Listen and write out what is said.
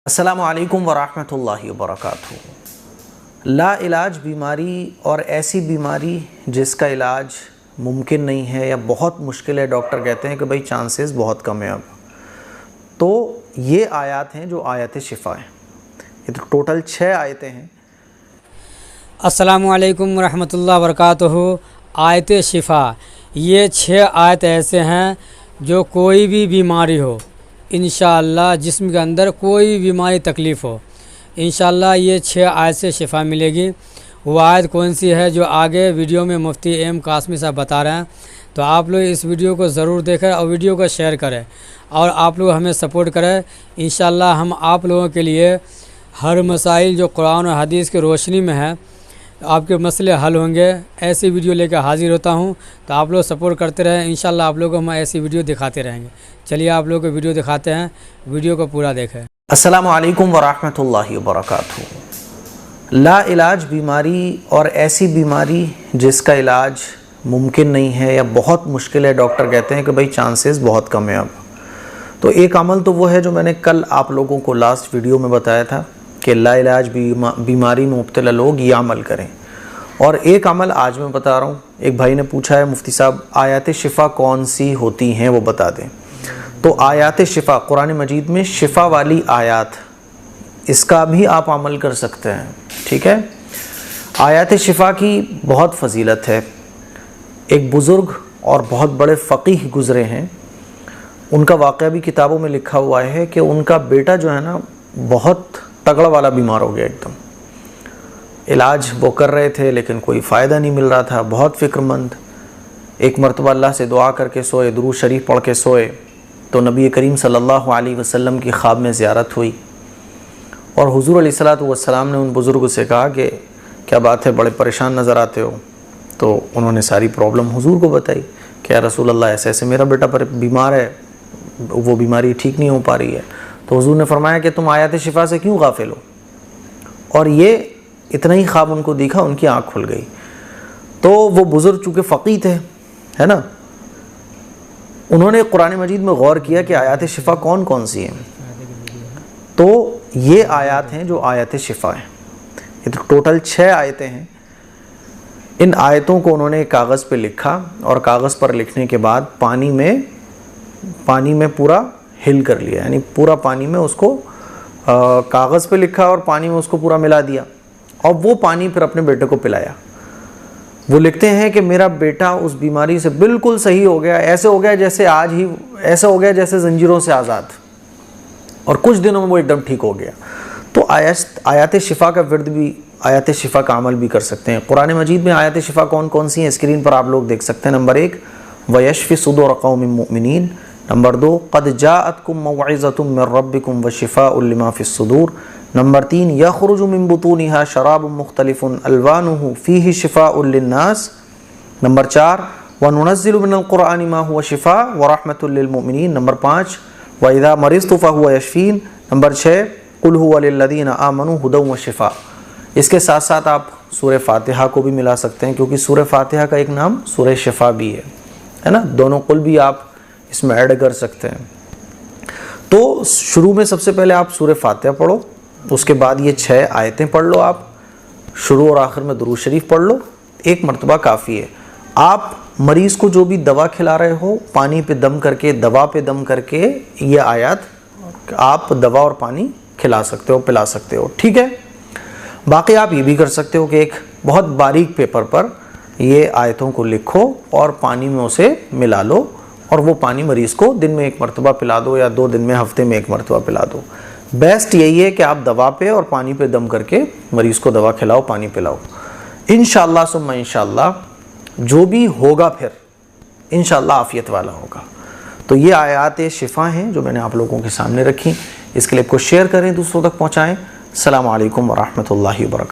अस्सलामु अलैकुम वरहमतुल्लाहि वबरकातुहू। ला इलाज बीमारी और ऐसी बीमारी जिसका इलाज मुमकिन नहीं है या बहुत मुश्किल है, डॉक्टर कहते हैं कि भाई चांसेस बहुत कम है अब, तो ये आयत हैं जो आयत शिफ़ा हैं। ये तो टोटल 6 आयतें हैं। अस्सलामु अलैकुम रहमतुल्लाहि वबरकातुहू। आयत शिफ़ा, ये 6 आयत ऐसे हैं जो कोई भी बीमारी हो, इंशाअल्लाह जिस्म के अंदर कोई भी बीमारी तकलीफ़ हो, इंशाअल्लाह ये 6 आयत से शिफ़ा मिलेगी। वो आयत कौन सी है जो आगे वीडियो में मुफ्ती एम कासमी साहब बता रहे हैं, तो आप लोग इस वीडियो को ज़रूर देखें और वीडियो को शेयर करें और आप लोग हमें सपोर्ट करें। इंशाअल्लाह हम आप लोगों के लिए हर मसाइल जो कुरान और हदीस की रोशनी में है, आपके मसले हल होंगे, ऐसी वीडियो लेकर हाजिर होता हूं। तो आप लोग सपोर्ट करते रहें, इंशाल्लाह आप लोगों को हम ऐसी वीडियो दिखाते रहेंगे। चलिए आप लोगों को वीडियो दिखाते हैं, वीडियो को पूरा देखें। अस्सलामु अलैकुम वरहमतुल्लाहि वबरकातुहू। ला इलाज बीमारी और ऐसी बीमारी जिसका इलाज मुमकिन नहीं है या बहुत मुश्किल है, डॉक्टर कहते हैं कि भाई चांसेस बहुत कम है अब, तो एक अमल तो वो है जो मैंने कल आप लोगों को लास्ट वीडियो में बताया था कि ला इलाज बीमारी में मुब्तला लोग ये अमल करें। और एक अमल आज मैं बता रहा हूँ। एक भाई ने पूछा है मुफ्ती साहब आयत शिफ़ा कौन सी होती हैं वो बता दें। तो आयत शिफ़ा कुरान मजीद में शिफ़ा वाली आयत, इसका भी आप अमल कर सकते हैं, ठीक है। आयत शिफ़ा की बहुत फजीलत है। एक बुज़ुर्ग और बहुत बड़े फ़कीह गुज़रे हैं, उनका वाक़या भी किताबों में लिखा हुआ है कि उनका बेटा जो है ना बहुत तगड़ा वाला बीमार हो गया एकदम। इलाज वो कर रहे थे लेकिन कोई फ़ायदा नहीं मिल रहा था, बहुत फ़िक्रमंद। एक मरतबा अल्लाह से दुआ करके सोए, दुरूद शरीफ पढ़ के सोए, तो नबी करीम सल्लल्लाहु अलैहि वसल्लम की ख्वाब में ज़ियारत हुई और हुज़ूर अलैहिस्सलातु वस्सलाम ने उन बुज़ुर्ग से कहा कि क्या बात है, बड़े परेशान नज़र आते हो। तो उन्होंने सारी प्रॉब्लम हुज़ूर को बताई कि या रसूल अल्लाह ऐसे ऐसे मेरा बेटा बीमार है, वो बीमारी ठीक नहीं हो पा रही है। तो हुज़ूर ने फरमाया कि तुम आयत शिफ़ा से क्यों गाफिल हो। और ये इतना ही ख्वाब उनको दिखा, उनकी आँख खुल गई। तो वो बुज़ुर्ग चूँकि फ़क़ीह थे, है ना, उन्होंने कुरान मजीद में गौर किया कि आयत शिफ़ा कौन कौन सी हैं। तो ये आयत हैं जो आयत शिफ़ा हैं। ये तो टोटल 6 आयतें हैं। इन आयतों को उन्होंने कागज़ पे लिखा और कागज़ पर लिखने के बाद पानी में पूरा हिल कर लिया, यानी पूरा पानी में उसको कागज़ पे लिखा और पानी में उसको पूरा मिला दिया और वो पानी फिर अपने बेटे को पिलाया। वो लिखते हैं कि मेरा बेटा उस बीमारी से बिल्कुल सही हो गया, ऐसे हो गया जैसे आज ही, ऐसा हो गया जैसे जंजीरों से आज़ाद, और कुछ दिनों में वो एकदम ठीक हो गया। तो आयत शिफ़ा का विर्द भी, आयत शिफ़ा का अमल भी कर सकते हैं। कुरान मजीद में आयत शिफ़ा कौन कौन सी हैं स्क्रीन पर आप लोग देख सकते हैं। नंबर 1 वयश्फ़ी सुदूर क़ौमिन मुमिनीन। नंबर 2 क़द जाअतकुम मौइज़तुम मिर रब्बिकुम व शिफ़ाउन लिमा फ़िस्सुदूर। नंबर 3 यख़रुजु मिन बुतूनिहा शराबुन मुख्तलिफ़ुन अल्वानुहु फ़ीहि शिफ़ाउन लिन्नास। नंबर 4 व नुनज़्ज़िलु मिनल क़ुरआनि मा हुवा शिफ़ा व रहमतुल लिल मुमिनीन। नंबर 5 व इज़ा मरिज़्तु फ़हुवा यशफ़ीन। नंबर 6 क़ुल हुवा लिल्लज़ीना आमनू हुदन व शिफ़ा। इसके साथ साथ आप सूरह फ़ातिहा को भी मिला सकते हैं, क्योंकि सूरह फ़ातिहा का एक नाम सूरह शिफ़ा भी है ना। दोनों कुल भी आप इसमें ऐड कर सकते हैं। तो शुरू में सबसे पहले आप सूरह फ़ातिहा पढ़ो, उसके बाद ये 6 आयतें पढ़ लो। आप शुरू और आखिर में दुरूद शरीफ पढ़ लो, एक मरतबा काफ़ी है। आप मरीज़ को जो भी दवा खिला रहे हो, पानी पे दम करके, दवा पे दम करके ये आयत आप दवा और पानी खिला सकते हो, पिला सकते हो, ठीक है। बाकी आप ये भी कर सकते हो कि एक बहुत बारीक पेपर पर ये आयतों को लिखो और पानी में उसे मिला लो और वो पानी मरीज़ को दिन में 1 मरतबा पिला दो या 2 दिन में, हफ्ते में 1 मरतबा पिला दो। बेस्ट यही है कि आप दवा पे और पानी पे दम करके मरीज़ को दवा खिलाओ, पानी पिलाओ। इंशाअल्लाह सुम्मा इंशाअल्लाह जो भी होगा फिर इंशाअल्लाह आफ़ियत वाला होगा। तो ये आयत शिफ़ा हैं जो मैंने आप लोगों के सामने रखी। इस क्लिप को शेयर करें, दूसरों तक पहुँचाएँ। अस्सलामु अलैकुम वरहमतुल्लाहि वबरकातुहू।